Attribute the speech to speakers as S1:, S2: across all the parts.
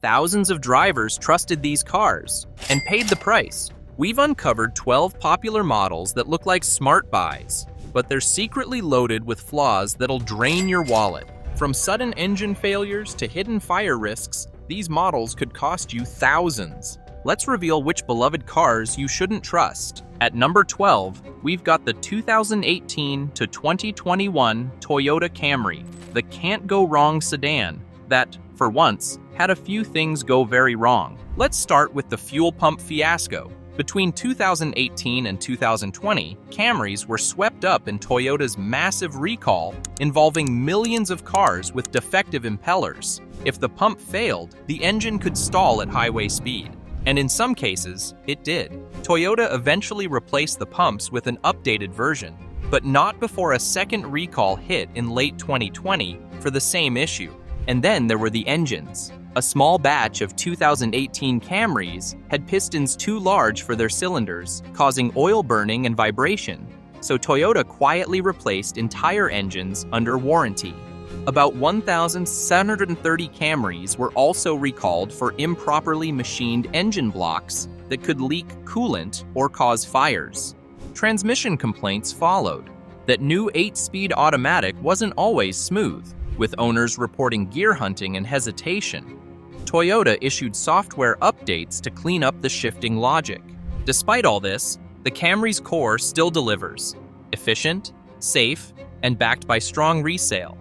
S1: Thousands of drivers trusted these cars and paid the price. We've uncovered 12 popular models that look like smart buys, but they're secretly loaded with flaws that'll drain your wallet. From sudden engine failures to hidden fire risks, these models could cost you thousands. Let's reveal which beloved cars you shouldn't trust. At number 12, we've got the 2018 to 2021 Toyota Camry, the can't-go-wrong sedan that, for once, had a few things go very wrong. Let's start with the fuel pump fiasco. Between 2018 and 2020, Camrys were swept up in Toyota's massive recall involving millions of cars with defective impellers. If the pump failed, the engine could stall at highway speed. And in some cases, it did. Toyota eventually replaced the pumps with an updated version, but not before a second recall hit in late 2020 for the same issue. And then there were the engines. A small batch of 2018 Camrys had pistons too large for their cylinders, causing oil burning and vibration. So Toyota quietly replaced entire engines under warranty. About 1,730 Camrys were also recalled for improperly machined engine blocks that could leak coolant or cause fires. Transmission complaints followed. That new 8-speed automatic wasn't always smooth, with owners reporting gear hunting and hesitation. Toyota issued software updates to clean up the shifting logic. Despite all this, the Camry's core still delivers. Efficient, safe, and backed by strong resale.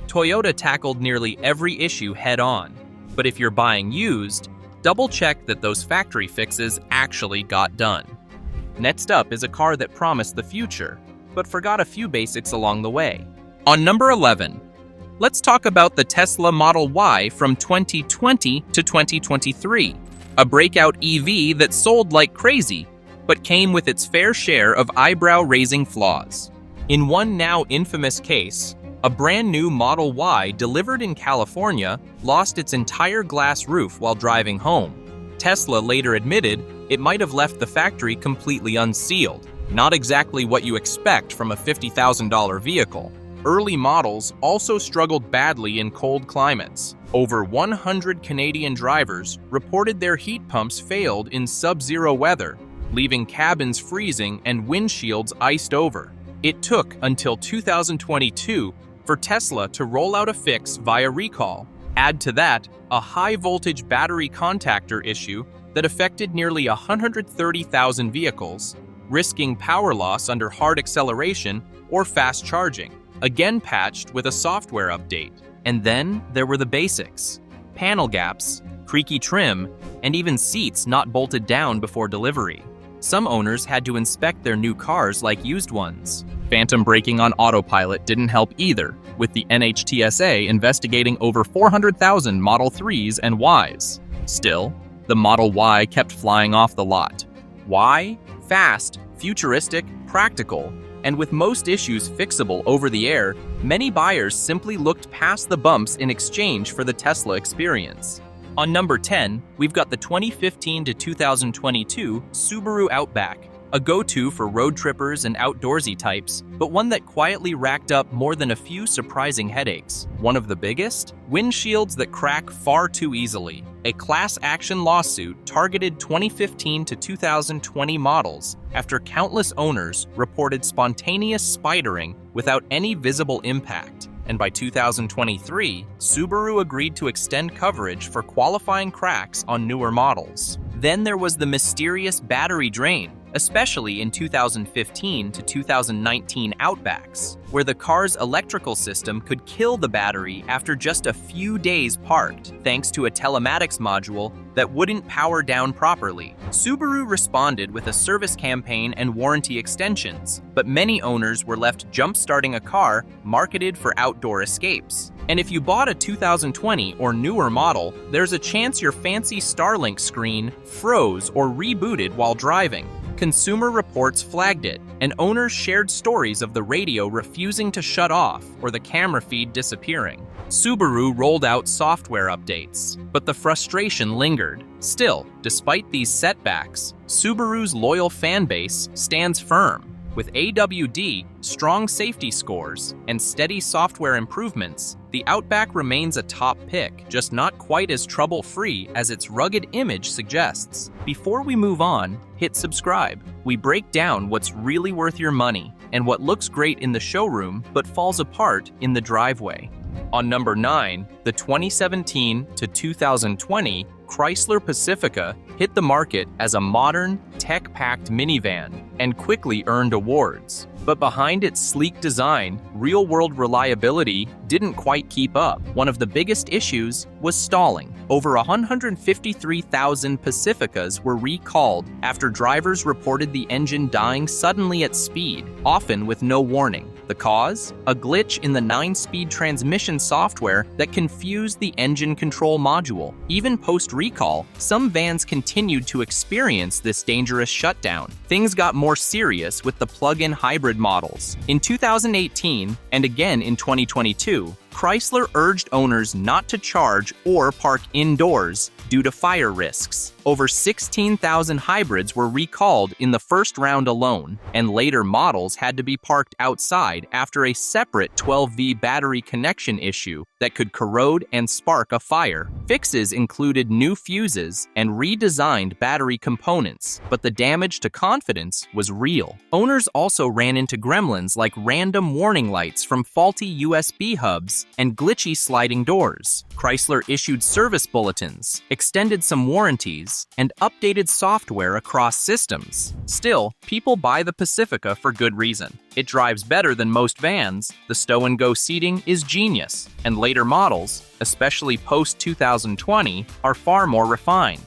S1: Toyota tackled nearly every issue head-on, but if you're buying used, double-check that those factory fixes actually got done. Next up is a car that promised the future, but forgot a few basics along the way. On number 11, let's talk about the Tesla Model Y from 2020 to 2023, a breakout EV that sold like crazy, but came with its fair share of eyebrow-raising flaws. In one now infamous case, a brand new Model Y delivered in California lost its entire glass roof while driving home. Tesla later admitted it might have left the factory completely unsealed, not exactly what you expect from a $50,000 vehicle. Early models also struggled badly in cold climates. Over 100 Canadian drivers reported their heat pumps failed in sub-zero weather, leaving cabins freezing and windshields iced over. It took until 2022 for Tesla to roll out a fix via recall. Add to that a high-voltage battery contactor issue that affected nearly 130,000 vehicles, risking power loss under hard acceleration or fast charging. Again patched with a software update. And then there were the basics. Panel gaps, creaky trim, and even seats not bolted down before delivery. Some owners had to inspect their new cars like used ones. Phantom braking on autopilot didn't help either, with the NHTSA investigating over 400,000 Model 3s and Ys. Still, the Model Y kept flying off the lot. Why? Fast, futuristic, practical, and with most issues fixable over the air, many buyers simply looked past the bumps in exchange for the Tesla experience. On number 10, we've got the 2015 to 2022 Subaru Outback, a go-to for road trippers and outdoorsy types, but one that quietly racked up more than a few surprising headaches. One of the biggest? Windshields that crack far too easily. A class action lawsuit targeted 2015 to 2020 models after countless owners reported spontaneous spidering without any visible impact. And by 2023, Subaru agreed to extend coverage for qualifying cracks on newer models. Then there was the mysterious battery drain, especially in 2015 to 2019 Outbacks, where the car's electrical system could kill the battery after just a few days parked, thanks to a telematics module that wouldn't power down properly. Subaru responded with a service campaign and warranty extensions, but many owners were left jump-starting a car marketed for outdoor escapes. And if you bought a 2020 or newer model, there's a chance your fancy Starlink screen froze or rebooted while driving. Consumer Reports flagged it, and owners shared stories of the radio refusing to shut off or the camera feed disappearing. Subaru rolled out software updates, but the frustration lingered. Still, despite these setbacks, Subaru's loyal fan base stands firm. With AWD, strong safety scores, and steady software improvements, the Outback remains a top pick, just not quite as trouble-free as its rugged image suggests. Before we move on, hit subscribe. We break down what's really worth your money and what looks great in the showroom but falls apart in the driveway. On number 9, the 2017 to 2020 Chrysler Pacifica hit the market as a modern, tech-packed minivan and quickly earned awards. But behind its sleek design, real-world reliability didn't quite keep up. One of the biggest issues was stalling. Over 153,000 Pacificas were recalled after drivers reported the engine dying suddenly at speed, often with no warning. The cause? A glitch in the 9-speed transmission software that confused the engine control module. Even post-recall, some vans continued to experience this dangerous shutdown. Things got more serious with the plug-in hybrid models. In 2018, and again in 2022, Chrysler urged owners not to charge or park indoors due to fire risks. Over 16,000 hybrids were recalled in the first round alone, and later models had to be parked outside after a separate 12V battery connection issue that could corrode and spark a fire. Fixes included new fuses and redesigned battery components, but the damage to confidence was real. Owners also ran into gremlins like random warning lights from faulty USB hubs and glitchy sliding doors. Chrysler issued service bulletins, extended some warranties, and updated software across systems. Still, people buy the Pacifica for good reason. It drives better than most vans, the stow-and-go seating is genius, and later models, especially post-2020, are far more refined.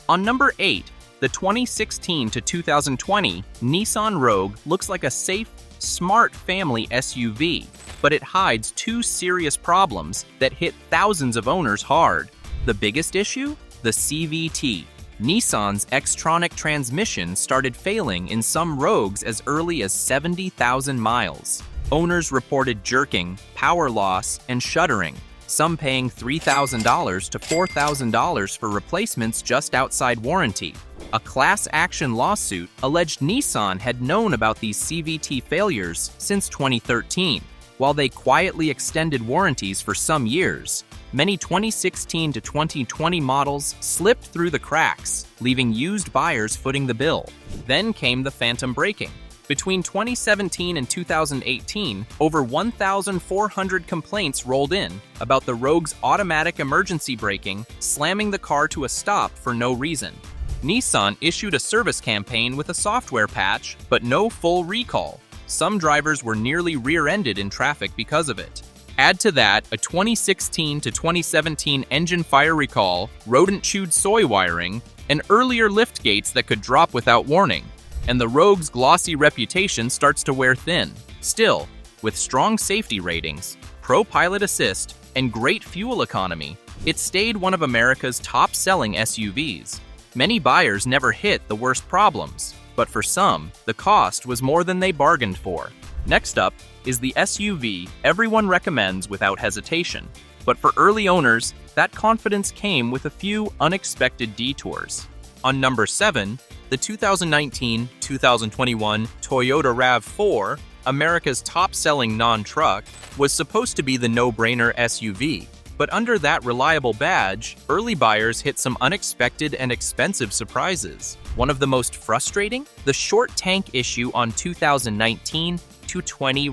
S1: On number 8, the 2016 to 2020 Nissan Rogue looks like a safe, smart family SUV, but it hides two serious problems that hit thousands of owners hard. The biggest issue? The CVT. Nissan's Xtronic transmission started failing in some Rogues as early as 70,000 miles. Owners reported jerking, power loss, and shuddering, some paying $3,000 to $4,000 for replacements just outside warranty. A class action lawsuit alleged Nissan had known about these CVT failures since 2013. While they quietly extended warranties for some years, many 2016 to 2020 models slipped through the cracks, leaving used buyers footing the bill. Then came the phantom braking. Between 2017 and 2018, over 1,400 complaints rolled in about the Rogue's automatic emergency braking, slamming the car to a stop for no reason. Nissan issued a service campaign with a software patch, but no full recall. Some drivers were nearly rear-ended in traffic because of it. Add to that a 2016 to 2017 engine fire recall, rodent-chewed soy wiring, and earlier lift gates that could drop without warning, and the Rogue's glossy reputation starts to wear thin. Still, with strong safety ratings, Pro Pilot Assist, and great fuel economy, it stayed one of America's top-selling SUVs. Many buyers never hit the worst problems, but for some, the cost was more than they bargained for. Next up is the SUV everyone recommends without hesitation. But for early owners, that confidence came with a few unexpected detours. On number 7, the 2019-2021 Toyota RAV4, America's top-selling non-truck, was supposed to be the no-brainer SUV. But under that reliable badge, early buyers hit some unexpected and expensive surprises. One of the most frustrating? The short tank issue on 2019-20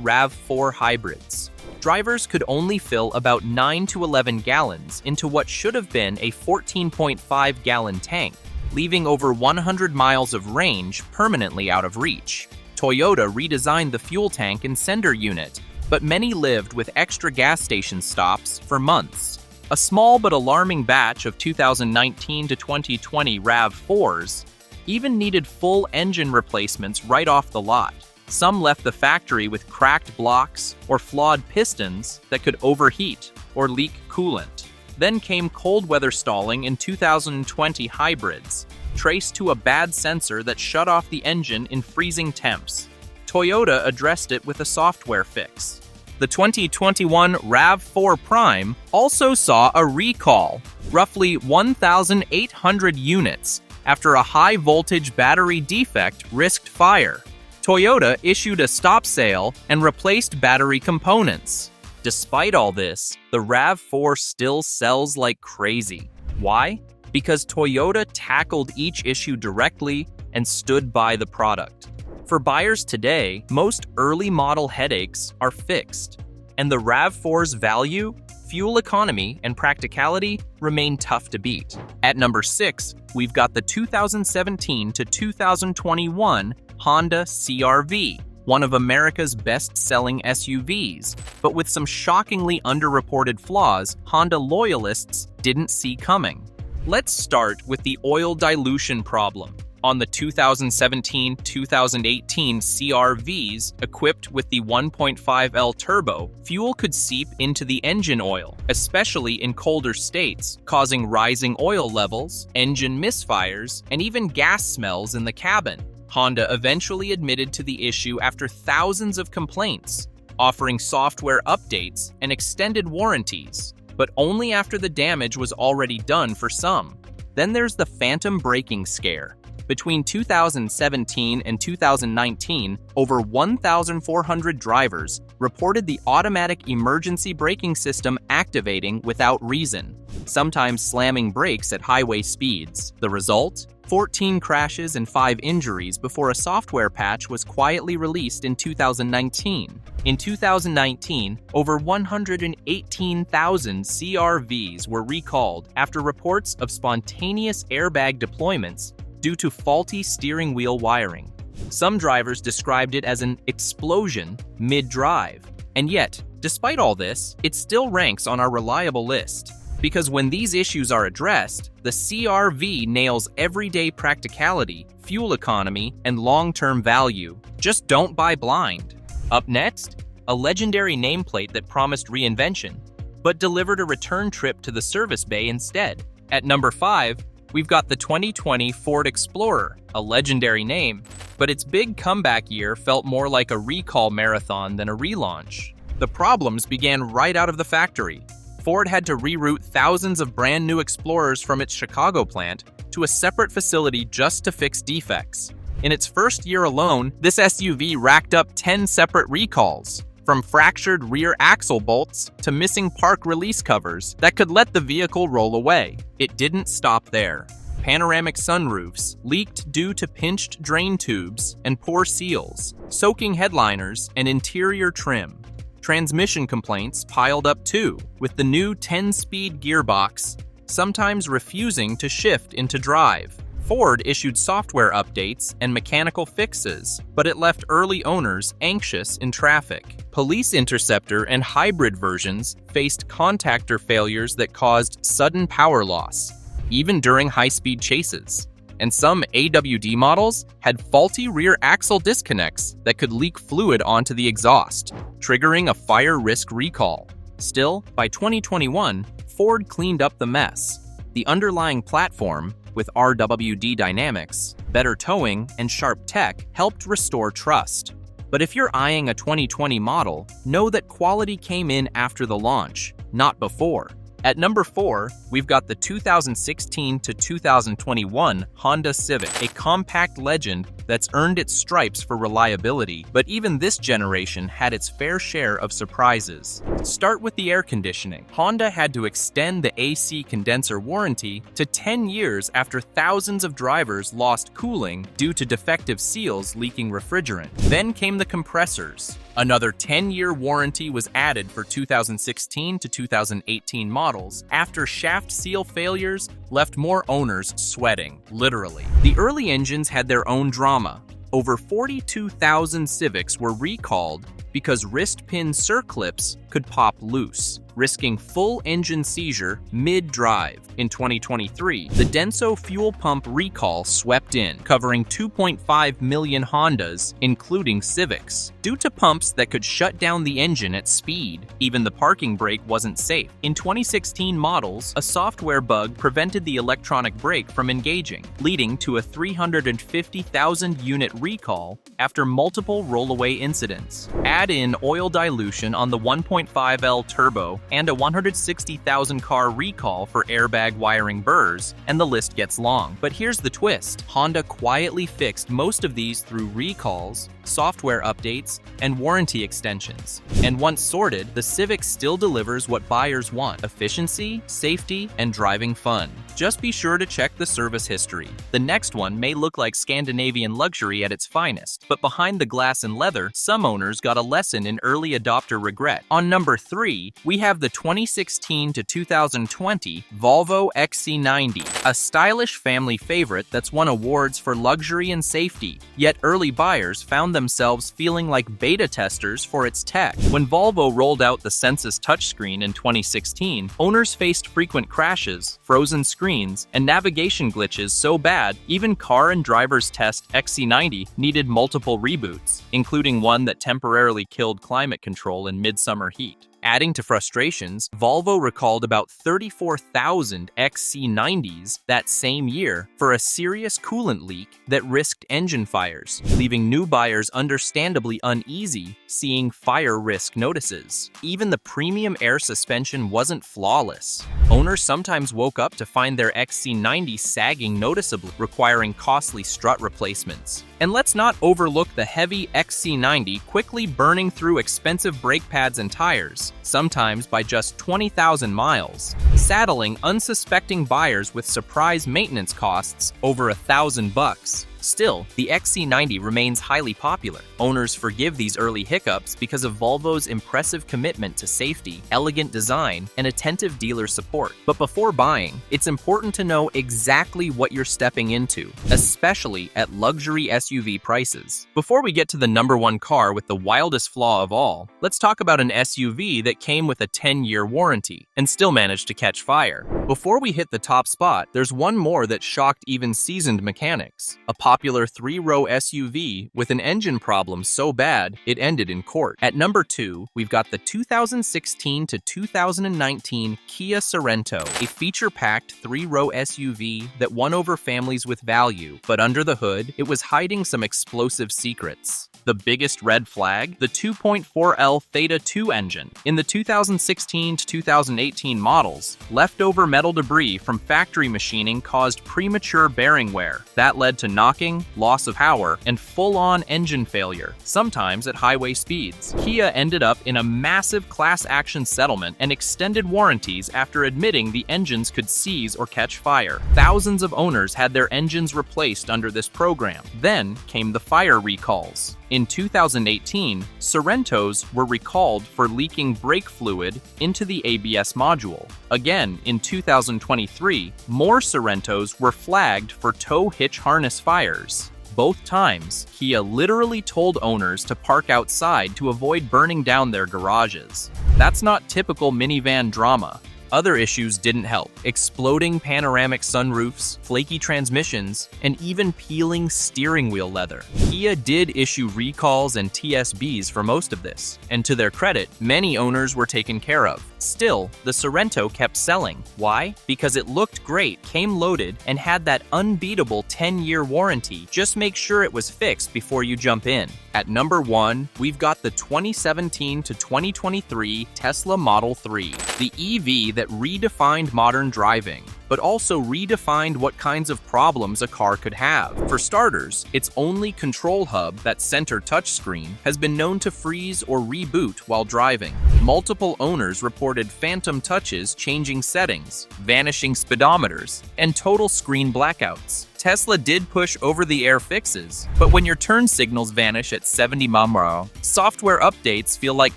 S1: RAV4 hybrids. Drivers could only fill about 9 to 11 gallons into what should have been a 14.5-gallon tank, leaving over 100 miles of range permanently out of reach. Toyota redesigned the fuel tank and sender unit, but many lived with extra gas station stops for months. A small but alarming batch of 2019 to 2020 RAV4s even needed full engine replacements right off the lot. Some left the factory with cracked blocks or flawed pistons that could overheat or leak coolant. Then came cold weather stalling in 2020 hybrids, traced to a bad sensor that shut off the engine in freezing temps. Toyota addressed it with a software fix. The 2021 RAV4 Prime also saw a recall, roughly 1,800 units, after a high-voltage battery defect risked fire. Toyota issued a stop sale and replaced battery components. Despite all this, the RAV4 still sells like crazy. Why? Because Toyota tackled each issue directly and stood by the product. For buyers today, most early model headaches are fixed, and the RAV4's value, fuel economy, and practicality remain tough to beat. At number 6, we've got the 2017 to 2021 Honda CR-V, one of America's best-selling SUVs, but with some shockingly underreported flaws Honda loyalists didn't see coming. Let's start with the oil dilution problem. On the 2017-2018 CR-Vs equipped with the 1.5L turbo, fuel could seep into the engine oil, especially in colder states, causing rising oil levels, engine misfires, and even gas smells in the cabin. Honda eventually admitted to the issue after thousands of complaints, offering software updates and extended warranties, but only after the damage was already done for some. Then there's the phantom braking scare. Between 2017 and 2019, over 1,400 drivers reported the automatic emergency braking system activating without reason, sometimes slamming brakes at highway speeds. The result? 14 crashes and 5 injuries before a software patch was quietly released in 2019. In 2019, over 118,000 CR-Vs were recalled after reports of spontaneous airbag deployments due to faulty steering wheel wiring. Some drivers described it as an explosion mid-drive. And yet, despite all this, it still ranks on our reliable list. Because when these issues are addressed, the CR-V nails everyday practicality, fuel economy, and long-term value. Just don't buy blind. Up next, a legendary nameplate that promised reinvention, but delivered a return trip to the service bay instead. At number 5, we've got the 2020 Ford Explorer, a legendary name, but its big comeback year felt more like a recall marathon than a relaunch. The problems began right out of the factory. Ford had to reroute thousands of brand new Explorers from its Chicago plant to a separate facility just to fix defects. In its first year alone, this SUV racked up 10 separate recalls, from fractured rear axle bolts to missing park release covers that could let the vehicle roll away. It didn't stop there. Panoramic sunroofs leaked due to pinched drain tubes and poor seals, soaking headliners and interior trim. Transmission complaints piled up too, with the new 10-speed gearbox sometimes refusing to shift into drive. Ford issued software updates and mechanical fixes, but it left early owners anxious in traffic. Police Interceptor and hybrid versions faced contactor failures that caused sudden power loss, even during high-speed chases. And some AWD models had faulty rear axle disconnects that could leak fluid onto the exhaust, triggering a fire risk recall. Still, by 2021, Ford cleaned up the mess. The underlying platform, with RWD dynamics, better towing, and sharp tech, helped restore trust. But if you're eyeing a 2020 model, know that quality came in after the launch, not before. At number 4, we've got the 2016 to 2021 Honda Civic, a compact legend that's earned its stripes for reliability, but even this generation had its fair share of surprises. Start with the air conditioning. Honda had to extend the AC condenser warranty to 10 years after thousands of drivers lost cooling due to defective seals leaking refrigerant. Then came the compressors. Another 10-year warranty was added for 2016 to 2018 models after shaft seal failures left more owners sweating, literally. The early engines had their own drama. Over 42,000 Civics were recalled because wrist pin circlips could pop loose, risking full engine seizure mid-drive. In 2023, the Denso fuel pump recall swept in, covering 2.5 million Hondas, including Civics, due to pumps that could shut down the engine at speed. Even the parking brake wasn't safe. In 2016 models, a software bug prevented the electronic brake from engaging, leading to a 350,000 unit recall after multiple rollaway incidents. Add in oil dilution on the 1.5L turbo and a 160,000 car recall for airbag wiring burrs, and the list gets long. But here's the twist. Honda quietly fixed most of these through recalls, software updates, and warranty extensions. And once sorted, the Civic still delivers what buyers want: efficiency, safety, and driving fun. Just be sure to check the service history. The next one may look like Scandinavian luxury at its finest, but behind the glass and leather, some owners got a lesson in early adopter regret. On number 3, we have the 2016 to 2020 Volvo XC90, a stylish family favorite that's won awards for luxury and safety. Yet early buyers found themselves feeling like beta testers for its tech. When Volvo rolled out the Sensus touchscreen in 2016, owners faced frequent crashes, frozen screens, and navigation glitches so bad, even Car and Driver's Test XC90 needed multiple reboots, including one that temporarily killed climate control in midsummer heat. Adding to frustrations, Volvo recalled about 34,000 XC90s that same year for a serious coolant leak that risked engine fires, leaving new buyers understandably uneasy seeing fire risk notices. Even the premium air suspension wasn't flawless. Owners sometimes woke up to find their XC90 sagging noticeably, requiring costly strut replacements. And let's not overlook the heavy XC90 quickly burning through expensive brake pads and tires, sometimes by just 20,000 miles, saddling unsuspecting buyers with surprise maintenance costs over $1,000. Still, the XC90 remains highly popular. Owners forgive these early hiccups because of Volvo's impressive commitment to safety, elegant design, and attentive dealer support. But before buying, it's important to know exactly what you're stepping into, especially at luxury SUV prices. Before we get to the number 1 car with the wildest flaw of all, let's talk about an SUV that came with a 10-year warranty and still managed to catch fire. Before we hit the top spot, there's one more that shocked even seasoned mechanics: a popular 3-row SUV with an engine problem so bad it ended in court. At number 2, we've got the 2016 to 2019 Kia Sarrento, a feature-packed 3-row SUV that won over families with value, but under the hood, it was hiding some explosive secrets. The biggest red flag? The 2.4L Theta 2 engine. In the 2016 to 2018 models, leftover metal debris from factory machining caused premature bearing wear. That led to knocking, loss of power, and full-on engine failure, sometimes at highway speeds. Kia ended up in a massive class action settlement and extended warranties after admitting the engines could seize or catch fire. Thousands of owners had their engines replaced under this program. Then came the fire recalls. In 2018, Sarrentos were recalled for leaking brake fluid into the ABS module. Again, in 2023, more Sarrentos were flagged for tow hitch harness fires. Both times, Kia literally told owners to park outside to avoid burning down their garages. That's not typical minivan drama. Other issues didn't help: exploding panoramic sunroofs, flaky transmissions, and even peeling steering wheel leather. Kia did issue recalls and TSBs for most of this, and to their credit, many owners were taken care of. Still, the Sarrento kept selling. Why? Because it looked great, came loaded, and had that unbeatable 10-year warranty. Just make sure it was fixed before you jump in. At number 1, we've got the 2017 to 2023 Tesla Model 3, the EV that redefined modern driving, but also redefined what kinds of problems a car could have. For starters, its only control hub, that center touchscreen, has been known to freeze or reboot while driving. Multiple owners reported phantom touches changing settings, vanishing speedometers, and total screen blackouts. Tesla did push over-the-air fixes, but when your turn signals vanish at 70 mph, software updates feel like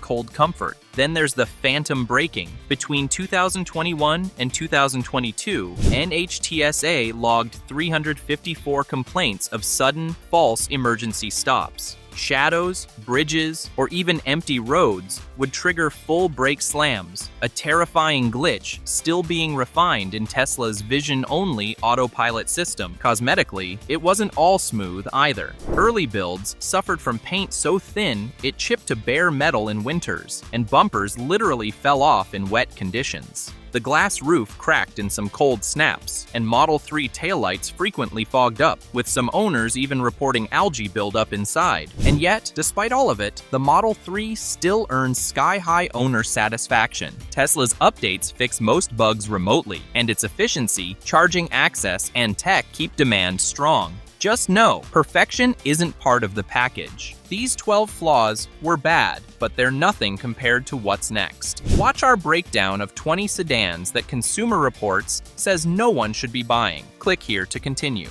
S1: cold comfort. Then there's the phantom braking. Between 2021 and 2022, NHTSA logged 354 complaints of sudden, false emergency stops. Shadows, bridges, or even empty roads would trigger full brake slams, a terrifying glitch still being refined in Tesla's vision-only autopilot system. Cosmetically, it wasn't all smooth either. Early builds suffered from paint so thin it chipped to bare metal in winters, and bumpers literally fell off in wet conditions. The glass roof cracked in some cold snaps, and Model 3 taillights frequently fogged up, with some owners even reporting algae buildup inside. And yet, despite all of it, the Model 3 still earns sky-high owner satisfaction. Tesla's updates fix most bugs remotely, and its efficiency, charging access, and tech keep demand strong. Just know, perfection isn't part of the package. These 12 flaws were bad, but they're nothing compared to what's next. Watch our breakdown of 20 sedans that Consumer Reports says no one should be buying. Click here to continue.